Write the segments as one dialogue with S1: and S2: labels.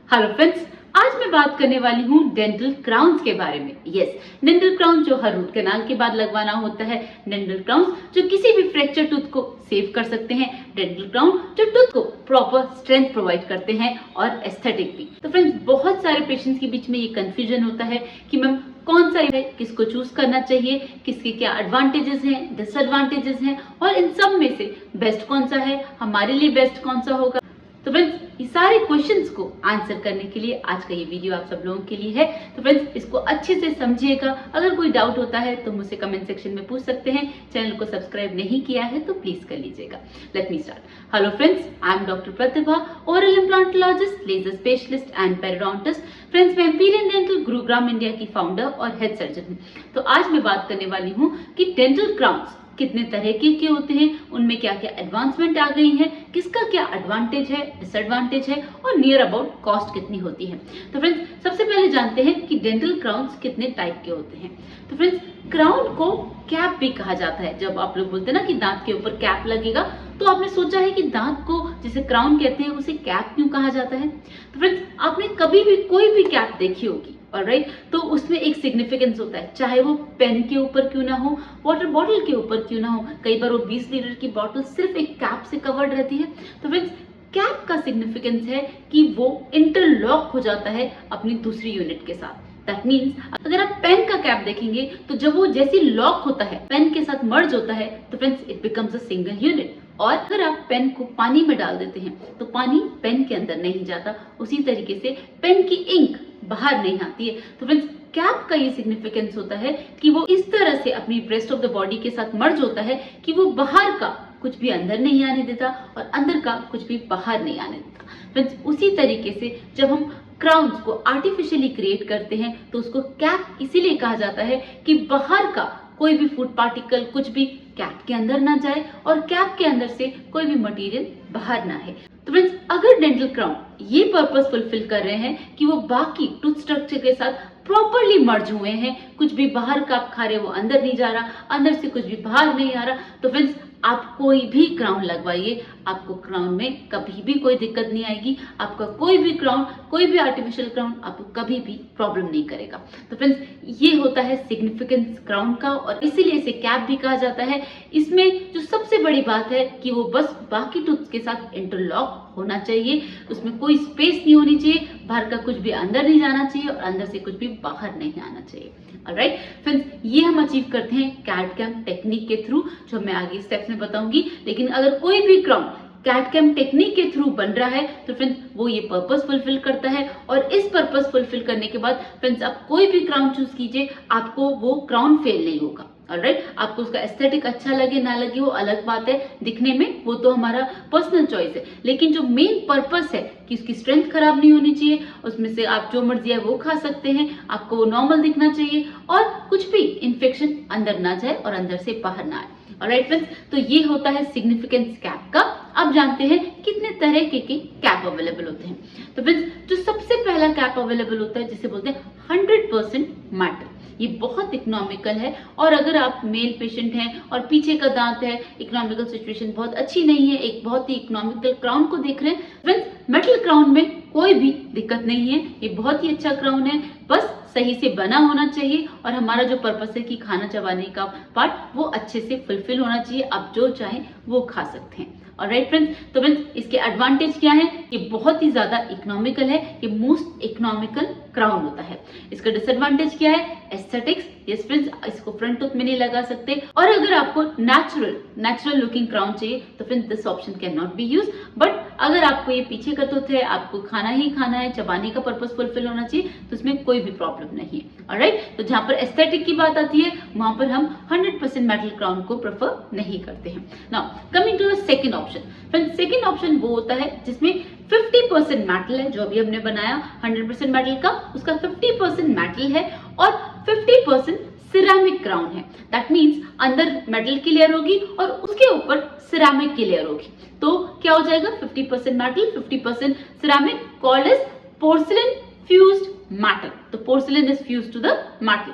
S1: Hello friends, आज मैं बात करने वाली हूँ डेंटल क्राउन्स के बारे में। यस, डेंटल क्राउन जो हर रूट कैनाल के बाद लगवाना होता है, डेंटल क्राउन्स जो किसी भी फ्रैक्चर टूथ को सेव कर सकते हैं, डेंटल क्राउन जो टूथ को प्रॉपर स्ट्रेंथ प्रोवाइड करते हैं और एस्थेटिक भी। तो फ्रेंड्स, बहुत सारे पेशेंट्स के बीच में ये कंफ्यूजन होता है कि मैम कौन सा है, किसको चूज करना चाहिए, किसके क्या एडवांटेजेस हैं, डिसएडवांटेजेस हैं और इन सब में से बेस्ट कौन सा है, हमारे लिए बेस्ट कौन सा होगा। तो फ्रेंड्स, ये सारे क्वेश्चंस को आंसर करने के लिए आज का ये वीडियो आप सब लोगों के लिए है। तो फ्रेंड्स, इसको अच्छे से समझिएगा। अगर कोई डाउट होता है तो मुझसे कमेंट सेक्शन में पूछ सकते हैं। चैनल को सब्सक्राइब नहीं किया है तो प्लीज कर लीजिएगा। Let me start. Hello friends, I am doctor Pratibha, oral implantologist, laser specialist and periodontist. Friends, मैं एम्पीरियल डेंटल गुरुग्राम इंडिया की फाउंडर और हेड सर्जन हूँ। तो आज मैं बात करने वाली हूँ कि डेंटल क्राउन्स कितने तरह के होते हैं, उनमें क्या क्या एडवांसमेंट आ गई है, किसका क्या एडवांटेज है, डिसएडवांटेज है और नियर अबाउट कॉस्ट कितनी होती है। तो फ्रेंड्स, सबसे पहले जानते हैं कि डेंटल क्राउन्स कितने टाइप के होते हैं। तो फ्रेंड्स, क्राउन को कैप भी कहा जाता है। जब आप लोग बोलते हैं ना कि दांत के ऊपर कैप लगेगा, तो आपने सोचा है कि दांत को जिसे क्राउन कहते हैं उसे कैप क्यों कहा जाता है। तो फ्रेंड्स, आपने कभी भी कोई भी कैप देखी होगी, ऑलराइट, तो उसमें एक सिग्निफिकेंस होता है, चाहे वो पेन के ऊपर क्यों ना हो, वाटर बॉटल के ऊपर क्यों ना हो। कई बार वो 20 लीटर की बॉटल सिर्फ एक कैप से कवर्ड रहती है। तो फ्रेंड्स, कैप का सिग्निफिकेंस है कि वो इंटरलॉक हो जाता है अपनी दूसरी यूनिट के साथ। दैट मीन्स अगर आप पेन का कैप देखेंगे तो जब वो जैसे लॉक होता है, पेन के साथ मर्ज होता है, तो friends it becomes a single unit. और अगर आप पेन को पानी में डाल देते हैं तो पानी पेन के अंदर नहीं जाता, उसी तरीके से पेन की इंक बाहर नहीं आती है। तो फ्रेंड्स, कैप का ये सिग्निफिकेंस होता है कि वो इस तरह से अपनी रेस्ट ऑफ द बॉडी के साथ मर्ज होता है कि वो बाहर का कुछ भी अंदर नहीं आने देता और अंदर का कुछ भी बाहर नहीं आने देता। फ्रेंड्स, उसी तरीके से जब हम क्राउन्स को आर्टिफिशियली क्रिएट करते हैं तो उसको कैप इसीलिए कहा जाता है कि बाहर का कोई भी फूड पार्टिकल कुछ भी कैप के अंदर ना जाए और कैप के अंदर से कोई भी मटेरियल बाहर ना है। तो फ्रेंड्स, अगर डेंटल क्राउन ये पर्पस फुलफिल कर रहे हैं कि वो बाकी टूथ स्ट्रक्चर के साथ प्रॉपरली मर्ज हुए हैं, कुछ भी बाहर का आप खा रहे वो अंदर नहीं जा रहा, अंदर से कुछ भी बाहर नहीं आ रहा, तो फ्रेंड्स आप कोई भी क्राउन लगवाइए, आपको क्राउन में कभी भी कोई दिक्कत नहीं आएगी। आपका कोई भी क्राउन, कोई भी आर्टिफिशियल क्राउन आपको कभी भी प्रॉब्लम नहीं करेगा। तो फ्रेंड्स, ये होता है सिग्निफिकेंस क्राउन का और इसीलिए इसे कैप भी कहा जाता है। इसमें जो सबसे बड़ी बात है कि वो बस बाकी टूथ के साथ इंटरलॉक होना चाहिए, उसमें कोई स्पेस नहीं होनी चाहिए, बाहर का कुछ भी अंदर नहीं जाना चाहिए और अंदर से कुछ भी बाहर नहीं आना चाहिए। ऑलराइट फ्रेंड्स, ये हम अचीव करते हैं कैड-कैम टेक्निक के थ्रू, जो मैं आगे स्टेप्स में बताऊंगी। लेकिन अगर कोई भी क्राउन कैड-कैम टेक्निक के थ्रू बन रहा है तो फ्रेंड्स वो ये पर्पस फुलफिल करता है और इस पर्पस फुलफिल करने के बाद फ्रेंड्स आप कोई भी क्राउन चूज कीजिए, आपको वो क्राउन फेल नहीं होगा। ऑलराइट, आपको उसका एस्थेटिक अच्छा लगे ना लगे वो अलग बात है, दिखने में वो तो हमारा पर्सनल चॉइस है, लेकिन जो मेन पर्पस है कि उसकी स्ट्रेंथ खराब नहीं होनी चाहिए, उसमें से आप जो मर्जी है वो खा सकते हैं, आपको वो नॉर्मल दिखना चाहिए और कुछ भी इन्फेक्शन अंदर ना जाए और अंदर से बाहर ना आए। ऑलराइट फ्रेंड्स, तो ये होता है सिग्निफिकेंस कैप का। अब जानते हैं कितने तरह के कैप अवेलेबल होते हैं। तो फ्रेंड्स, जो सबसे पहला कैप अवेलेबल होता है जिसे बोलते हैं 100% मेटल, ये बहुत इकोनॉमिकल है और अगर आप मेल पेशेंट हैं और पीछे का दांत है, इकोनॉमिकल सिचुएशन बहुत अच्छी नहीं है, एक बहुत ही इकोनॉमिकल क्राउन को देख रहे हैं, फ्रेंड्स मेटल क्राउन में कोई भी दिक्कत नहीं है, ये बहुत ही अच्छा क्राउन है, बस सही से बना होना चाहिए और हमारा जो पर्पस है कि खाना चबाने का पार्ट वो अच्छे से फुलफिल होना चाहिए, आप जो चाहें वो खा सकते हैं। ऑलराइट फ्रेंड्स, तो फ्रेंड्स इसके एडवांटेज क्या है, ये बहुत ही ज्यादा इकोनॉमिकल है, ये मोस्ट इकोनॉमिकल क्राउन होता है। इसका डिसएडवांटेज क्या है, एस्थेटिक्स। यस फ्रेंड्स, इसको फ्रंट टूथ में नहीं लगा सकते और अगर आपको नेचुरल लुकिंग क्राउन चाहिए तो friends this option can not be use. But अगर आपको ये पीछे का टूथ है, आपको खाना ही खाना है, चबाने का पर्पस फुलफिल होना चाहिए, तो इसमें कोई भी प्रॉब्लम नहीं है। ऑलराइट, तो जहां पर एस्थेटिक की बात आती है वहां पर हम 100% मेटल क्राउन को प्रेफर नहीं करते हैं। Now coming to the second option. Friends, second option वो होता है जिसमें 50% मेटल है, जो अभी हमने बनाया 100% मेटल का, उसका 50% मेटल है और 50% सिरेमिक क्राउन है। दैट मीन्स अंदर मेटल की लेयर होगी और उसके ऊपर सिरेमिक की लेयर होगी, तो क्या हो जाएगा 50% metal 50% ceramic, called as porcelain fused metal. तो porcelain is fused to the metal.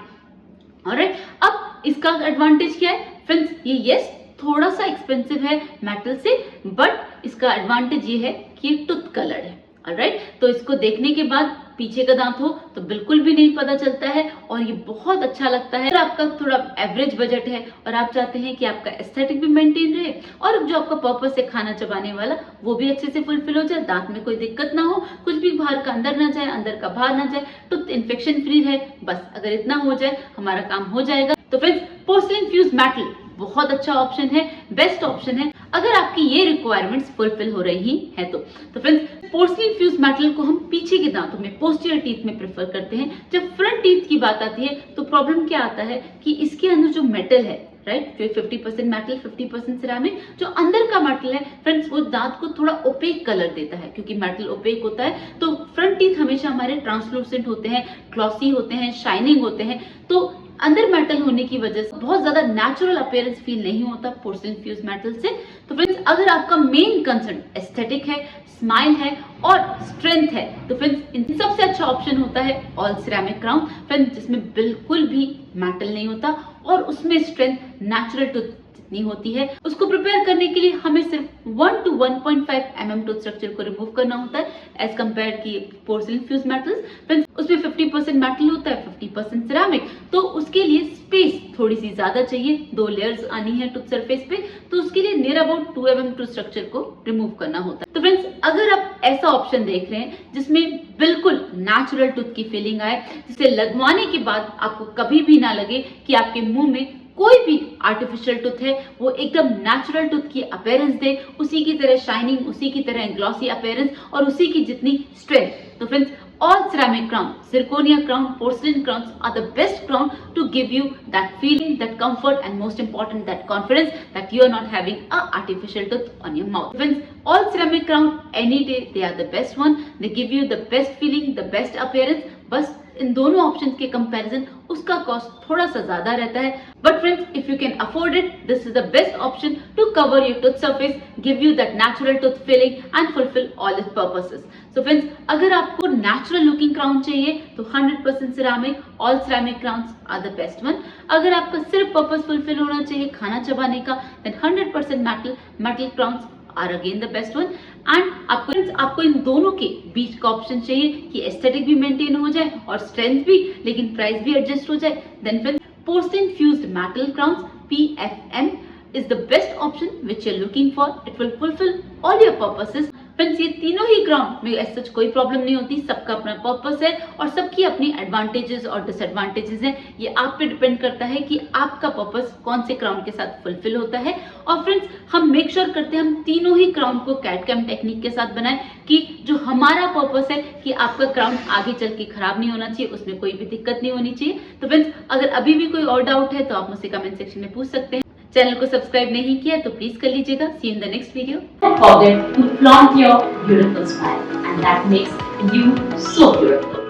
S1: Alright, अब इसका एडवांटेज क्या है फ्रेंड्स, ये यस थोड़ा सा एक्सपेंसिव है मेटल से, बट इसका एडवांटेज ये है कि ये टूथ कलर्ड है। ऑलराइट, तो इसको देखने के बाद पीछे का दांत हो तो बिल्कुल भी नहीं पता चलता है और ये बहुत अच्छा लगता है। अगर आपका थोड़ा एवरेज बजट है और आप चाहते हैं कि आपका एस्थेटिक भी मेंटेन रहे और जो आपका पर्पस है खाना चबाने वाला वो भी अच्छे से फुलफिल हो जाए, दांत में कोई दिक्कत ना हो, कुछ भी बाहर का अंदर ना जाए, अंदर का बाहर ना जाए, टूथ इन्फेक्शन फ्री रहे, बस अगर इतना हो जाए हमारा काम हो जाएगा। तो फ्रेंड्स, पोर्सलिन फ्यूज मेटल बहुत अच्छा ऑप्शन है, बेस्ट ऑप्शन है अगर आपकी ये रिक्वायरमेंट्स फुलफिल हो रही हैं तो फ्रेंड्स, पोर्सलिन फ्यूज मेटल को हम पीछे के दांतों में, पोस्टीरियर टीथ में प्रेफर करते हैं। जब फ्रंट टीथ की बात आती है तो प्रॉब्लम क्या आता है कि इसके अंदर जो मेटल है, राइट, जो 50% मेटल 50% सिरामिक, जो अंदर का मेटल है फ्रेंड्स वो दांत को थोड़ा ओपेक कलर देता है। क्योंकि मेटल ओपेक होता है तो फ्रंट टीथ हमेशा हमारे ट्रांसलूसेंट होते हैं, ग्लॉसी होते हैं, शाइनिंग होते हैं, तो अंदर मेटल होने की वजह से बहुत ज्यादा नेचुरल अपीयरेंस फील नहीं होता पोर्सलिन फ्यूज मेटल से। तो फ्रेंड्स, अगर आपका मेन कंसर्न एस्थेटिक है, स्माइल है और स्ट्रेंथ है तो फ्रेंड्स इन सबसे अच्छा ऑप्शन होता है ऑल सिरेमिक क्राउन फ्रेंड्स, जिसमें बिल्कुल भी मेटल नहीं होता और उसमें स्ट्रेंथ नेचुरल टूथ जितनी होती है। उसको प्रिपेयर करने के लिए हमें सिर्फ 1 to 1.5 mm टूथ स्ट्रक्चर को रिमूव करना होता है एज कम्पेयर की पोर्सलिन फ्यूज मेटल्स। फ्रेंड्स, उसमें 50% मेटल होता है, 50% सिरेमिक, तो उसके लिए स्पेस थोड़ी सी ज्यादा चाहिए, 2 लेयर्स आनी है टूथ सरफेस पे, तो उसके लिए near about 2 mm tooth structure को रिमूव करना होता है। तो फ्रेंड्स, अगर आप ऐसा ऑप्शन देख रहे हैं जिसमें बिल्कुल नेचुरल टूथ की फीलिंग आए, जिसे लगवाने के बाद आपको कभी भी ना लगे कि आपके मुंह में कोई भी आर्टिफिशियल टूथ है, वो एकदम नेचुरल टूथ की अपीयरेंस दे, उसी की तरह शाइनिंग, उसी की तरह ग्लॉसी अपीयरेंस और उसी की जितनी स्ट्रेंथ। तो friends, all ceramic crown, zirconia crown, porcelain crowns are the best crown to give you that feeling, that comfort and most important that confidence that you are not having a artificial tooth on your mouth. Friends, all ceramic crown any day they are the best one. They give you the best feeling, the best appearance. बस इन दोनों option के comparison उसका cost थोड़ा सा ज्यादा रहता है, but friends if you can afford it this is the best option to cover your tooth surface, give you that natural tooth feeling and fulfill all its purposes. So friends, अगर आपको natural looking crown चाहिए तो 100% ceramic, all ceramic crowns are the best one. अगर आपका सिर्फ purpose fulfil होना चाहिए खाना चबाने का, then 100% metal crowns are again the best one. And आपको इन दोनों के बीच का ऑप्शन चाहिए कि एस्थेटिक भी मेंटेन हो जाए और स्ट्रेंथ भी, लेकिन प्राइस भी एडजस्ट हो जाए, then friends porcelain fused metal crowns PFM is the best option which you're looking for. It will fulfill all your purposes. Friends, ये तीनों ही क्राउन में ऐसा कोई प्रॉब्लम नहीं होती, सबका अपना पर्पस है और सबकी अपनी एडवांटेजेस और डिसएडवांटेजेस हैं। ये आप पे डिपेंड करता है कि आपका पर्पस कौन से क्राउन के साथ फुलफिल होता है। और फ्रेंड्स, हम मेक श्योर करते हैं हम तीनों ही क्राउन को कैट कैम टेक्निक के साथ बनाएं कि जो हमारा पर्पस है कि आपका क्राउन आगे चल के खराब नहीं होना चाहिए, उसमें कोई भी दिक्कत नहीं होनी चाहिए। तो फ्रेंड्स, अगर अभी भी कोई और डाउट है तो आप मुझसे कमेंट सेक्शन में पूछ सकते हैं। चैनल को सब्सक्राइब नहीं किया तो प्लीज कर लीजिएगा। See in the next video. Don't forget to flaunt your beautiful smile and that makes you so beautiful.